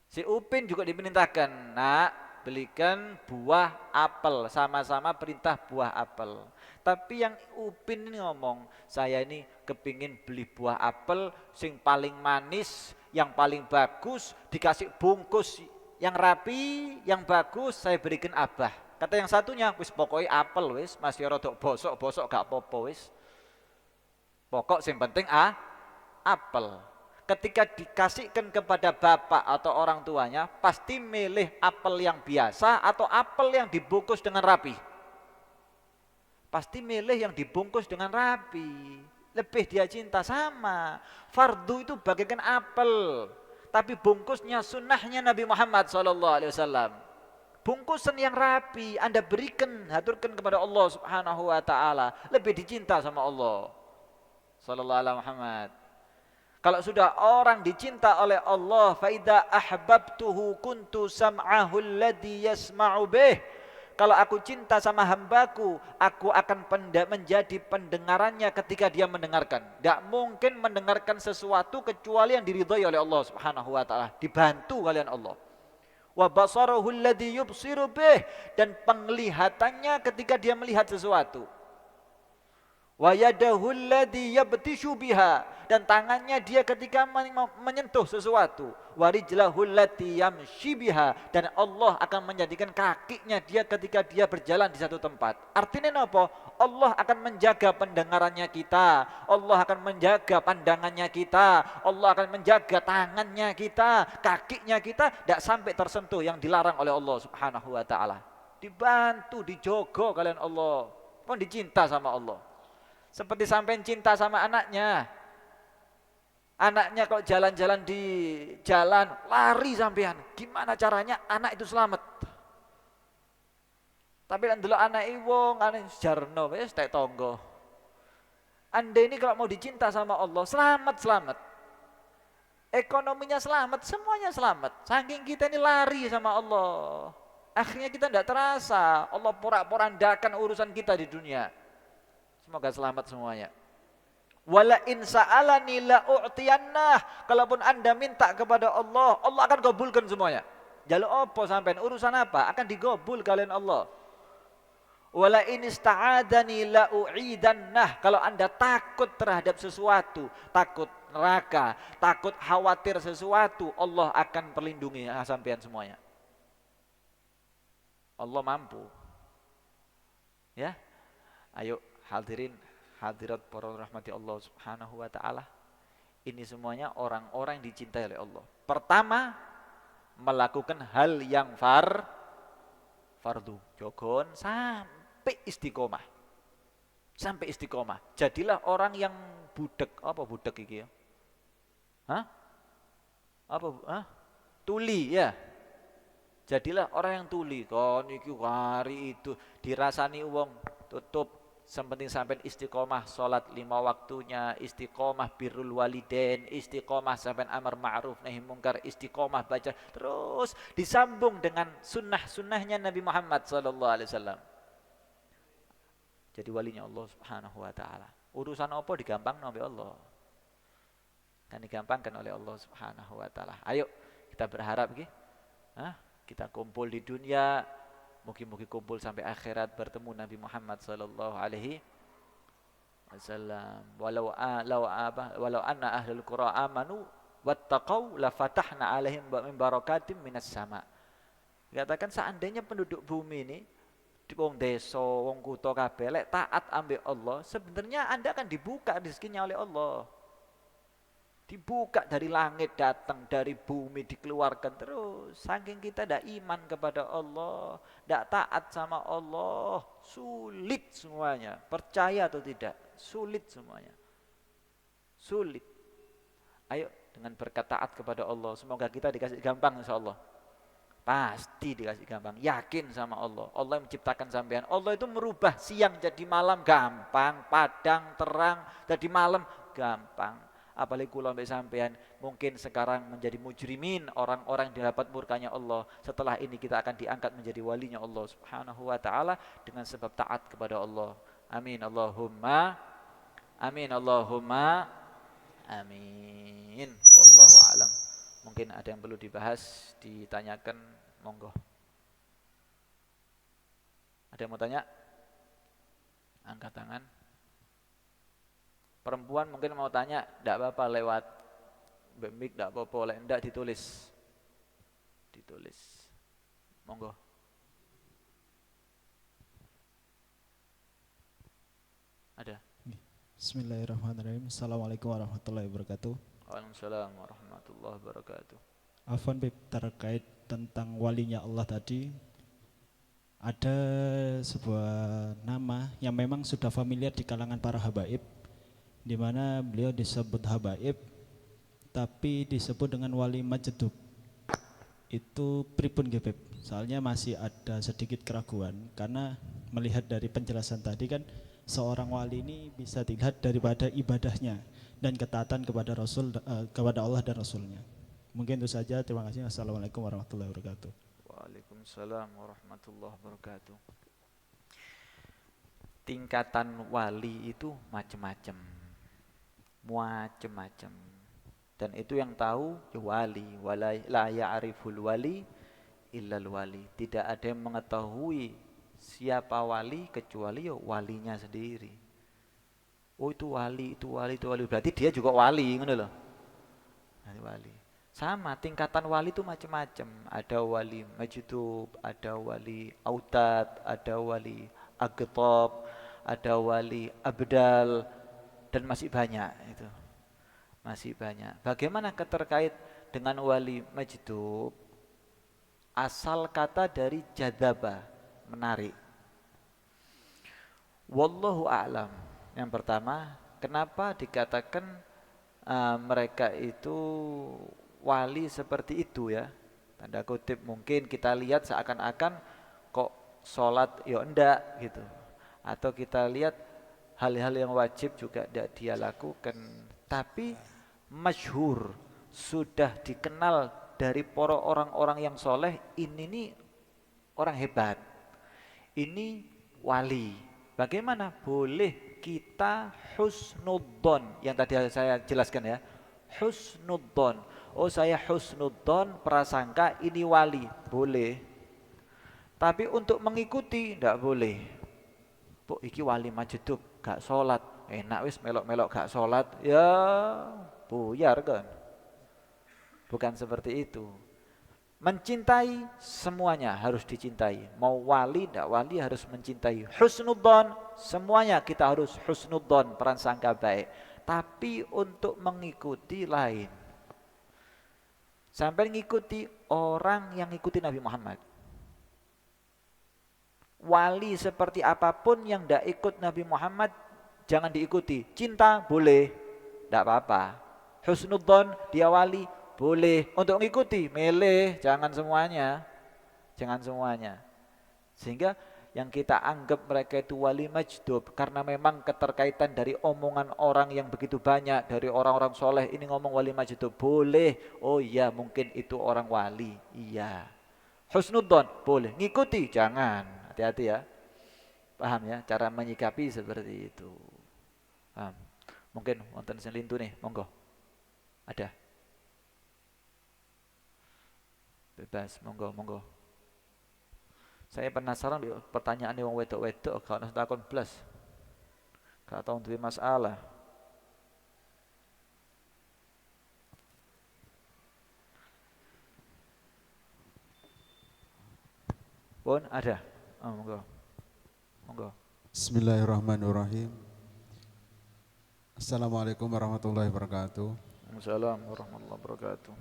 Si Upin juga diperintahkan, nak belikan buah apel, sama-sama perintah buah apel. Tapi yang Upin ini ngomong, saya ini kepingin beli buah apel sing paling manis, yang paling bagus, dikasih bungkus yang rapi, yang bagus, saya berikan abah. Kata yang satunya, wis pokoknya apel wis, masih rodok bosok-bosok gak apa-apa wis. Pokok sing penting apel. Ketika dikasihkan kepada bapak atau orang tuanya, pasti milih apel yang biasa atau apel yang dibungkus dengan rapi. Pasti milih yang dibungkus dengan rapi. Lebih dia cinta sama. Fardu itu bagaikan apel, tapi bungkusnya sunnahnya Nabi Muhammad SAW. Bungkusan yang rapi, Anda berikan, haturkan kepada Allah Subhanahu wa taala. Lebih dicinta sama Allah. Sallallahu alaihi Muhammad. Kalau sudah orang dicinta oleh Allah, fa idza ahbabtuhu kuntu sam'ahu alladhi yasma'u bih. Kalau aku cinta sama hambaku, aku akan menjadi pendengarannya ketika dia mendengarkan. Tidak mungkin mendengarkan sesuatu kecuali yang diridhai oleh Allah Subhanahu wa taala. Dibantu kalian Allah. Wa basarahu alladhi yubsiru bih, dan penglihatannya ketika dia melihat sesuatu. Wa yadahu alladhi yabtishu biha, dan tangannya dia ketika menyentuh sesuatu. Wa rijlahu allati yamshi biha, dan Allah akan menjadikan kakinya dia ketika dia berjalan di satu tempat. Artinya apa? Allah akan menjaga pendengarannya kita, Allah akan menjaga pandangannya kita, Allah akan menjaga tangannya kita, kakinya kita tidak sampai tersentuh yang dilarang oleh Allah Subhanahu wa taala. Dibantu, dijogo kalian Allah. Pun dicinta sama Allah. Seperti sampai cinta sama anaknya. Anaknya kalau jalan-jalan di jalan, lari sampean. Gimana caranya anak itu selamat? Tapi kan dulu anak wong, anak jarno, wis tek tonggo. Anda ini kalau mau dicinta sama Allah, selamat. Ekonominya selamat, semuanya selamat. Saking kita ini lari sama Allah. Akhirnya kita tidak terasa, Allah porak-porandakan urusan kita di dunia. Semoga selamat semuanya. Wala in sa'alani la u'tiyannah. Kalaupun Anda minta kepada Allah, Allah akan kabulkan semuanya. Jaluk apa sampean, urusan apa akan digobul kalian Allah. Wala in ista'adani la u'idannah. Kalau Anda takut terhadap sesuatu, takut neraka, takut khawatir sesuatu, Allah akan perlindungi sampean semuanya. Allah mampu. Ya. Ayo hadirin, hadirat para rahmati Allah Subhanahu wa taala. Ini semuanya orang-orang yang dicintai oleh Allah. Pertama, melakukan hal yang fardu. Jogon sampai istiqomah. Sampai istiqomah. Jadilah orang yang budek. Apa budek iki ya? Hah? Tuli ya. Jadilah orang yang tuli. Kon iki hari itu dirasani wong tutup. Sepenting sampai istiqomah sholat 5 waktunya, istiqomah birrul walidain, istiqomah sampai amar ma'ruf nahi mungkar, istiqomah baca terus disambung dengan sunnah-sunnahnya Nabi Muhammad SAW. Jadi walinya Allah Subhanahu wa taala. Urusan apa digampang oleh Allah. Kan digampangkan oleh Allah Subhanahu wa taala. Ayo kita berharap kita kumpul di dunia, mungkin kumpul sampai akhirat bertemu Nabi Muhammad sallallahu alaihi wasallam. Walau anna ahlul qura amanu wattaqau la fatahna alaihim min barakatim minas sama. Katakan seandainya penduduk bumi ini wong desa, wong kutha kabeh lek taat ambek Allah, sebenarnya Anda akan dibuka rezekinya oleh Allah. Dibuka dari langit datang, dari bumi dikeluarkan terus. Saking kita tidak iman kepada Allah, tidak taat sama Allah, sulit semuanya. Percaya atau tidak, sulit semuanya. Sulit. Ayo dengan berkat taat kepada Allah, semoga kita dikasih gampang insya Allah. Pasti dikasih gampang. Yakin sama Allah. Allah yang menciptakan sampean. Allah itu merubah siang jadi malam gampang. Padang, terang, jadi malam gampang. Apalagi kula mbek sampean mungkin sekarang menjadi mujrimin, orang-orang yang dapat murkanya Allah. Setelah ini kita akan diangkat menjadi walinya Allah Subhanahu wa taala dengan sebab taat kepada Allah. Amin Allahumma amin Allahumma amin. Wallahu a'lam. Mungkin ada yang perlu dibahas, ditanyakan, monggo. Ada yang mau tanya? Angkat tangan. Perempuan mungkin mau tanya, tidak apa-apa lewat mic, tidak apa-apa, oleh tidak ditulis. Ditulis. Monggo. Ada. Bismillahirrahmanirrahim. Assalamualaikum warahmatullahi wabarakatuh. Waalaikumsalam warahmatullahi wabarakatuh. Afwan Bib, terkait tentang walinya Allah tadi, ada sebuah nama yang memang sudah familiar di kalangan para habaib, di mana beliau disebut habaib, tapi disebut dengan wali majdub. Itu pripun nggih Bib? Soalnya masih ada sedikit keraguan, karena melihat dari penjelasan tadi kan seorang wali ini bisa dilihat daripada ibadahnya dan ketaatan kepada kepada Allah dan Rasulnya. Mungkin itu saja. Terima kasih. Assalamualaikum warahmatullahi wabarakatuh. Waalaikumsalam warahmatullahi wabarakatuh. Tingkatan wali itu macam-macam, macam-macam. Dan itu yang tahu ya wali. La ya'riful wali illal wali. Tidak ada yang mengetahui siapa wali kecuali ya walinya sendiri. Oh itu wali, itu wali, itu wali. Berarti dia juga wali, ngono loh. Wali. Sama, tingkatan wali itu macam-macam. Ada wali majdub, ada wali autad, ada wali agtab, ada wali abdal, dan masih banyak itu. Masih banyak. Bagaimana terkait dengan wali majdub? Asal kata dari jadzaba, menarik. Wallahu a'lam. Yang pertama, kenapa dikatakan mereka itu wali seperti itu ya? Tanda kutip, mungkin kita lihat seakan-akan kok sholat ya enggak gitu. Atau kita lihat hal-hal yang wajib juga tidak dia lakukan. Tapi masyhur, sudah dikenal dari para orang-orang yang soleh, ini nih orang hebat. Ini wali. Bagaimana? Boleh kita husnudzon, yang tadi saya jelaskan ya. Husnudzon. Oh saya husnudzon, prasangka ini wali. Boleh. Tapi untuk mengikuti tidak boleh. Bu, iki wali majdub, gak sholat. Enak wis melok-melok gak sholat. Ya buyar kan. Bukan seperti itu. Mencintai semuanya harus dicintai. Mau wali tidak wali harus mencintai. Husnudzon, semuanya kita harus husnudzon, prasangka baik. Tapi untuk mengikuti lain. Sampai ngikuti orang yang ngikuti Nabi Muhammad. Wali seperti apapun yang tidak ikut Nabi Muhammad jangan diikuti. Cinta boleh, tidak apa-apa. Husnudzon, dia wali, boleh. Untuk mengikuti, milih, jangan semuanya. Jangan semuanya. Sehingga yang kita anggap mereka itu wali majdub karena memang keterkaitan dari omongan orang yang begitu banyak, dari orang-orang soleh ini ngomong wali majdub, boleh. Oh iya, mungkin itu orang wali. Iya. Husnudzon, boleh. Ngikuti, jangan. Hati-hati ya. Paham ya? Cara menyikapi seperti itu. Paham? Mungkin wonten sing lintu nih, monggo. Ada? Bebas, monggo, monggo. Saya penasaran di pertanyaan wong wedok-wedok kalau nang takon blas. Gak tau duwe masalah. Pun ada. Oh, monggo. Monggo. Bismillahirrahmanirrahim. Assalamualaikum warahmatullahi wabarakatuh. Assalamualaikum warahmatullahi wabarakatuh.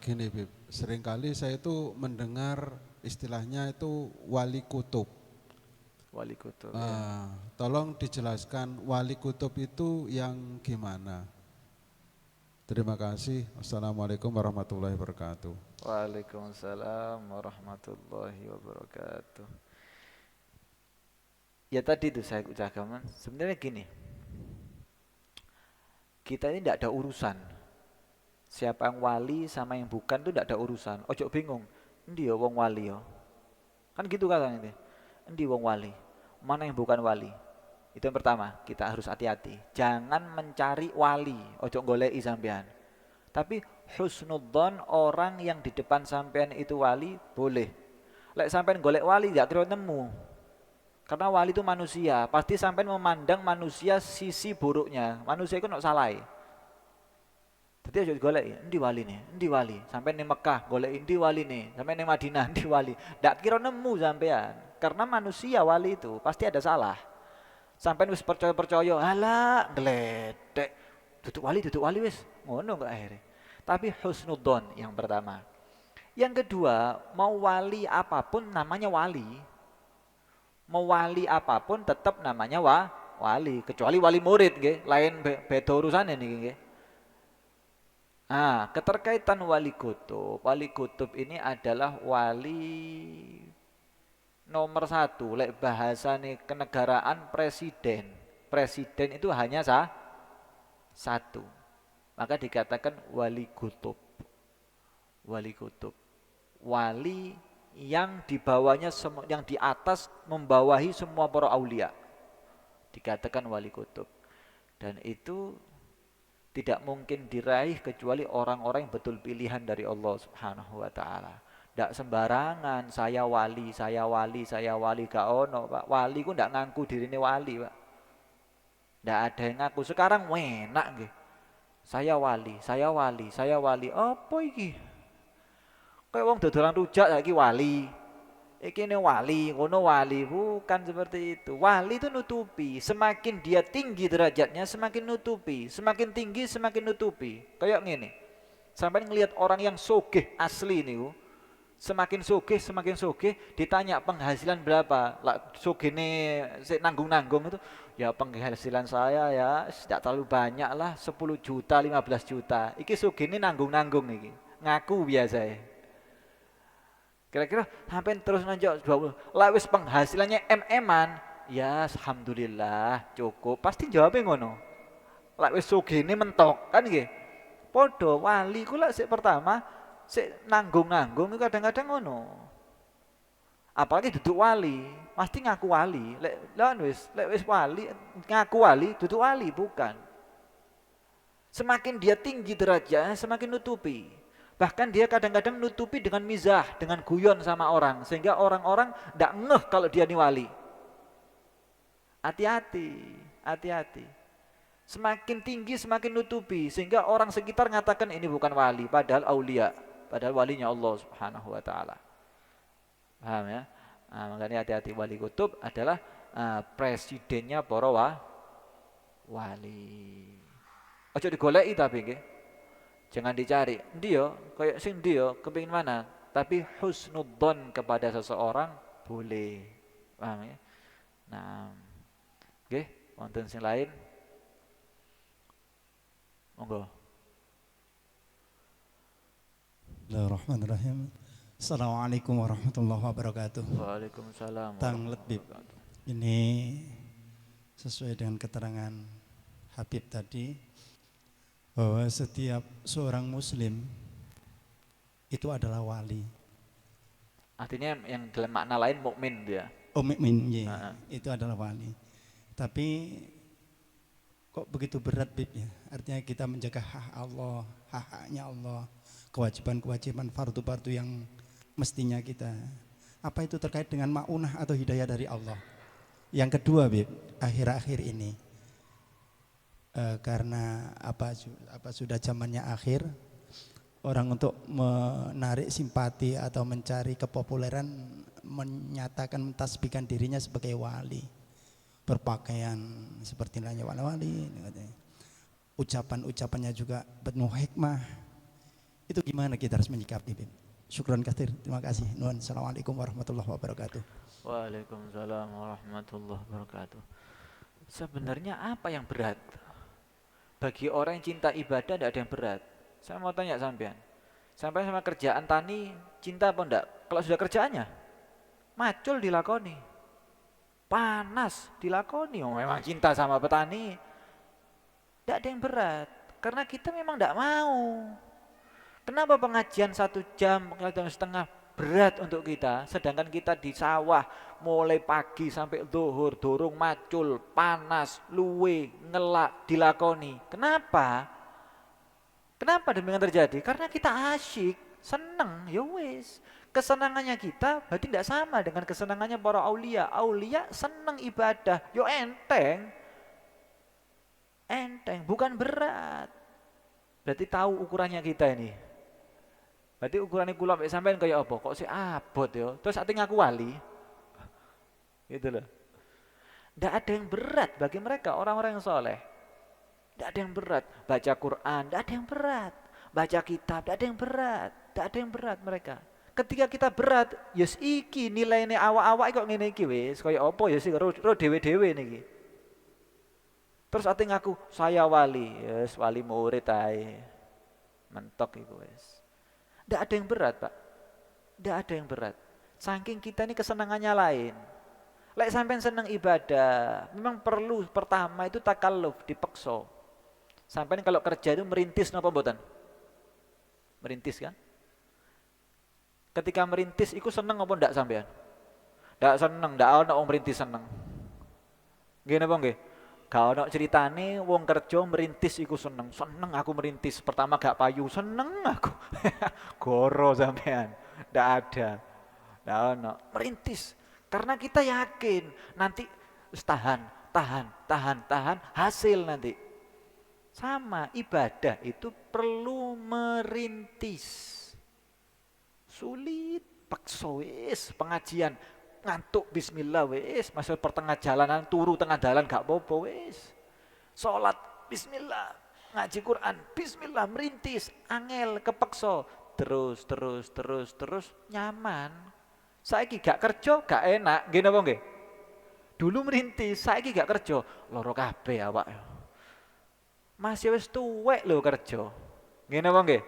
Gini Bib, seringkali saya itu mendengar istilahnya itu wali kutub. Wali kutub. Ya. Tolong dijelaskan wali kutub itu yang gimana? Terima kasih. Assalamualaikum warahmatullahi wabarakatuh. Waalaikumsalam warahmatullahi wabarakatuh. Ya tadi itu saya ucapkan, sebenarnya gini, kita ini tidak ada urusan. Siapa yang wali sama yang bukan itu tidak ada urusan. Ojo bingung, endi ya wong wali ya. Kan gitu katanya itu. Endi wong wali, mana yang bukan wali. Itu yang pertama, kita harus hati-hati. Jangan mencari wali, ojo goleki sampean. Tapi husnudzon orang yang di depan sampean itu wali, boleh. Lek sampean golek wali gak kira nemu. Karena wali itu manusia, pasti sampean memandang manusia sisi buruknya. Manusia itu nggak salah. Jadi aja golek, endi wali nih, endi wali. Sampai ning Mekah golek endi wali nih, sampai ning Madinah endi wali. Ndak kira nemu sampean. Karena manusia wali itu pasti ada salah. Sampai wis percaya-percaya, alah gledek. Duduk wali wis. Ngono kok akhirnya. Tapi husnudzon yang pertama. Yang kedua, mau wali apapun namanya wali. Mau wali apapun tetap namanya wali, kecuali wali murid nggih, lain beda urusane niki nggih. Ah, keterkaitan wali kutub. Wali kutub ini adalah wali nomor satu. Lek bahasa nih kenegaraan presiden. Presiden itu hanya satu. Maka dikatakan wali kutub. Wali kutub. Wali yang di bawahnya, yang di atas membawahi semua para aulia. Dikatakan wali kutub. Dan itu tidak mungkin diraih kecuali orang-orang yang betul pilihan dari Allah Subhanahu wa taala. Tidak sembarangan saya wali, gak ono, Pak. Wali ku ndak ngaku dirine wali, Pak. Ndak ada yang ngaku. Sekarang enak nggih. Saya wali. Apa iki? Kayak wong dodolan rujak saiki wali. Iki ini wali, ngono wali, bukan seperti itu. Wali itu nutupi, semakin dia tinggi derajatnya semakin nutupi, semakin tinggi semakin nutupi. Kayak ngene. Sampai ngelihat orang yang sogeh asli niku, semakin sogeh ditanya penghasilan berapa. Lah sogene sik nanggung-nanggung itu, ya penghasilan saya ya tidak terlalu banyak lah, 10 juta, 15 juta. Iki sogene nanggung-nanggung iki. Ngaku biasa ya. Kira-kira sampai terus nanjak 20. Lah wis penghasilannya MM-an, ya alhamdulillah cukup. Pasti jawabnya ngono. Lah wis sugih ini mentok kan nggih. Padha wali ku lek sik pertama sik nanggung-nanggung kadang-kadang ngono. Apalagi duduk wali, pasti ngaku wali. Lek wis wali ngaku wali, duduk wali bukan. Semakin dia tinggi derajatnya semakin nutupi. Bahkan dia kadang-kadang nutupi dengan mizah, dengan guyon sama orang. Sehingga orang-orang tidak ngeh kalau dia ini wali. Hati-hati. Semakin tinggi semakin nutupi. Sehingga orang sekitar mengatakan ini bukan wali. Padahal aulia. Padahal walinya Allah subhanahu wa ta'ala. Paham ya? Nah, makanya hati-hati, wali kutub adalah presidennya para wali. Ojo digoleki tapi nggih. Jangan dicari, dia kayak sing dia kepingin mana, tapi husnudzon kepada seseorang boleh, paham ya? Nah, oke, wonten sing lain, monggo. Bismillahirrahmanirrahim. Assalamualaikum warahmatullahi wabarakatuh. Waalaikumsalam. Tang Letbib. Ini sesuai dengan keterangan Habib tadi, bahwa setiap seorang muslim itu adalah wali. Artinya yang dalam makna lain mukmin dia. Oh, mukmin, ya. Itu adalah wali. Tapi kok begitu berat, Bib ya? Artinya kita menjaga hak Allah, hak-haknya Allah, kewajiban-kewajiban fardu-fardu yang mestinya kita. Apa itu terkait dengan ma'unah atau hidayah dari Allah? Yang kedua, Bib, akhir-akhir ini karena apa sudah zamannya akhir, orang untuk menarik simpati atau mencari kepopuleran menyatakan mentasbihkan dirinya sebagai wali, berpakaian seperti lainnya wali, ucapan-ucapannya juga penuh hikmah. Itu gimana kita harus menyikapi, Bib? Syukran katsir, terima kasih. Nuhun. Assalamualaikum warahmatullahi wabarakatuh. Waalaikumsalam warahmatullahi wabarakatuh. Sebenarnya apa yang berat? Bagi orang yang cinta ibadah tidak ada yang berat. Saya mau tanya sampean. Sampai sama kerjaan tani cinta apa enggak? Kalau sudah kerjaannya, macul dilakoni. Panas dilakoni. Oh, memang cinta sama petani. Tidak ada yang berat. Karena kita memang tidak mau. Kenapa pengajian 1 jam, pengajian setengah berat untuk kita, sedangkan kita di sawah mulai pagi sampai zuhur, durung macul, panas, luwe, ngelak, dilakoni. Kenapa? Kenapa demikian terjadi? Karena kita asyik, seneng, ya wis. Kesenangannya kita berarti tidak sama dengan kesenangannya para aulia. Aulia seneng ibadah, yo enteng, enteng, bukan berat. Berarti tahu ukurannya kita ini. Berarti ukurannya kula mbek sampean kaya apa? Kok sih abot ya? Terus ati ngaku wali. Gitu loh. Tidak ada yang berat bagi mereka orang-orang yang soleh. Tidak ada yang berat. Baca Quran, tidak ada yang berat. Baca kitab, tidak ada yang berat. Tidak ada yang berat mereka. Ketika kita berat, yes iki nilainya awak-awak kok ngene iki wis. Kaya apa ya sih ro dewe-dewe niki. Terus ati ngaku saya wali, yes wali murid ae. Mentok iku wis. Tidak ada yang berat, Pak. Tidak ada yang berat. Saking kita ini kesenangannya lain. Lek sampean seneng ibadah, memang perlu pertama itu takalluf, dipeksa. Sampean kalau kerja itu merintis napa mboten? Merintis kan? Ketika merintis iku seneng apa ndak sampean? Ndak seneng, ndak ono wong merintis seneng. Nggih napa nggih? Gak ono ceritane wong kerja merintis iku seneng. Seneng aku merintis. Pertama gak payu, seneng aku. Goro sampean. Ndak ada. Ndak ono. Merintis. Karena kita yakin nanti tahan hasil nanti. Sama ibadah itu perlu merintis. Sulit, paksa wis pengajian ngantuk bismillah wis, masuk pertengah jalanan turu tengah jalan gak apa-apa wis. Salat bismillah, ngaji Quran bismillah, merintis, angel kepeksa, terus nyaman. Saiki gak kerja gak enak, nggih napa nggih? Dulu merintis, saiki gak kerja, loro kabeh awak. Masih wis tuwek lho kerja. Nggih napa nggih?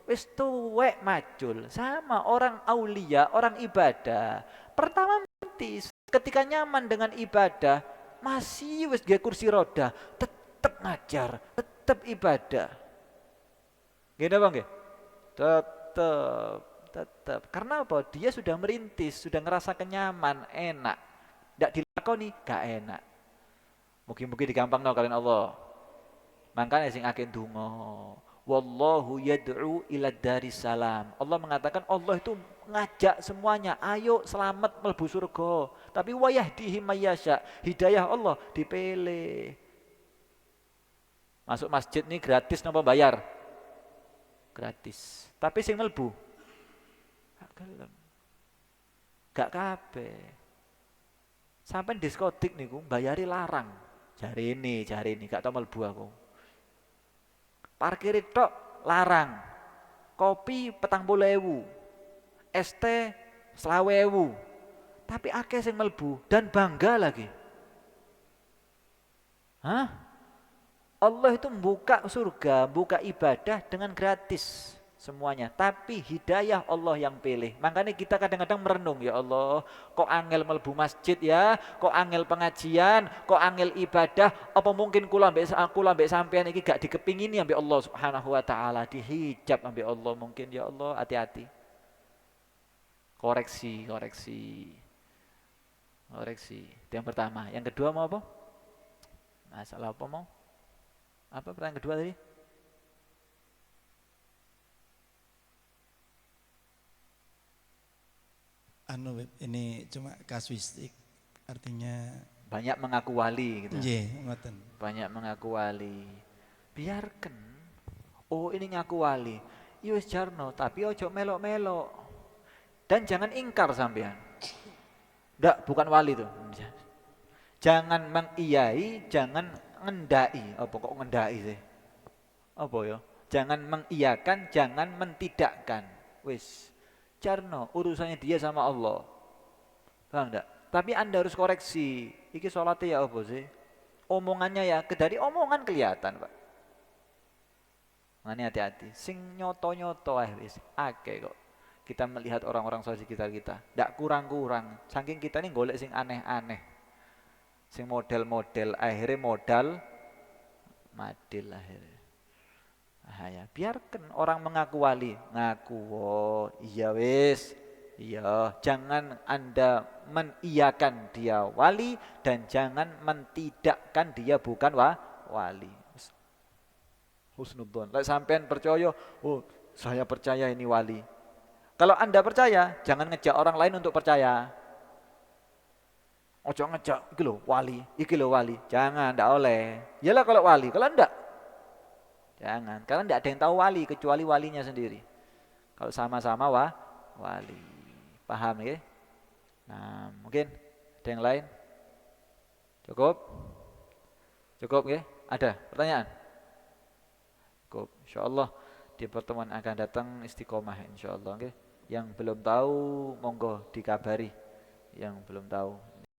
Wis tuwek macul. Sama orang aulia, orang ibadah. Pertama merintis, ketika nyaman dengan ibadah, masih wis dia kursi roda, tetap ngajar, tetap ibadah. Nggih napa nggih? Tetap. Karena apa? Dia sudah merintis, sudah ngerasa kenyaman, enak. Ndak dilakoni, gak enak. Mungkin digampangno kalian Allah. Makanya sing akeh donga. Wallahu yad'u ila darissalam. Allah mengatakan Allah itu ngajak semuanya, ayo selamat mlebu surga. Tapi wayahdihi mayyasha, hidayah Allah dipilih. Masuk masjid ini gratis napa bayar? Gratis. Tapi sing mlebu gak gelem. Gak kabeh. Sampai diskotik niku bayari larang. Jari ini gak tau mlebu aku. Parkir tok larang. Kopi 40.000. ST 20.000. Tapi akeh sing mlebu dan bangga lagi. Hah? Allah itu buka surga, buka ibadah dengan gratis semuanya. Tapi hidayah Allah yang pilih. Makanya kita kadang-kadang merenung, ya Allah, kok angel mlebu masjid ya, kok angel pengajian, kok angel ibadah, apa mungkin kula mbek sampean iki gak dikepingini ambek Allah Subhanahu wa taala, dihijab ambek Allah mungkin, ya Allah, hati-hati. Koreksi. Itu yang pertama. Yang kedua mau apa? Masalah apa mau? Apa pertanyaan kedua tadi? Ini cuma kasuistik, artinya banyak mengaku wali gitu. ngoten. Banyak mengaku wali. Biarkan. Oh, ini ngaku wali. Iya wis jarno, tapi ojo melok-melok. Dan jangan ingkar sampean. Ndak, bukan wali tuh. Jangan mengiyai, jangan ngendai. Apa kok ngendai sih? Apa ya? Jangan mengiyakan, jangan mentidakkan. Wis. Jarno, urusannya dia sama Allah. Paham enggak? Tapi Anda harus koreksi. Iki sholatnya ya apa sih? Omongannya ya, dari omongan kelihatan, Pak. Makanya hati-hati. Sing nyoto-nyoto wis akeh kok. Kita melihat orang-orang soleh di sekitar kita. Ndak kurang-kurang. Saking kita ini golek sing aneh-aneh. Sing model-model. Akhirnya modal madil akhirnya. Ya, biarkan orang mengaku wali. Ngaku, oh iya wis. Iya, jangan Anda mengiyakan dia wali dan jangan mentidakkan dia bukan wali. Husnudzon. Lek sampean percaya, oh saya percaya ini wali. Kalau Anda percaya, jangan ngejak orang lain untuk percaya. Ojo ngejak, iki lho wali, iki lho wali. Jangan, ndak oleh. Yalah kalau wali, kalau ndak jangan. Karena ndak ada yang tahu wali kecuali walinya sendiri. Kalau sama-sama wali. Paham ya? Nah, mungkin ada yang lain? Cukup? Cukup ya? Ada pertanyaan? Cukup. Insyaallah di pertemuan akan datang istiqomah insyaallah. Okay? Yang belum tahu monggo dikabari. Yang belum tahu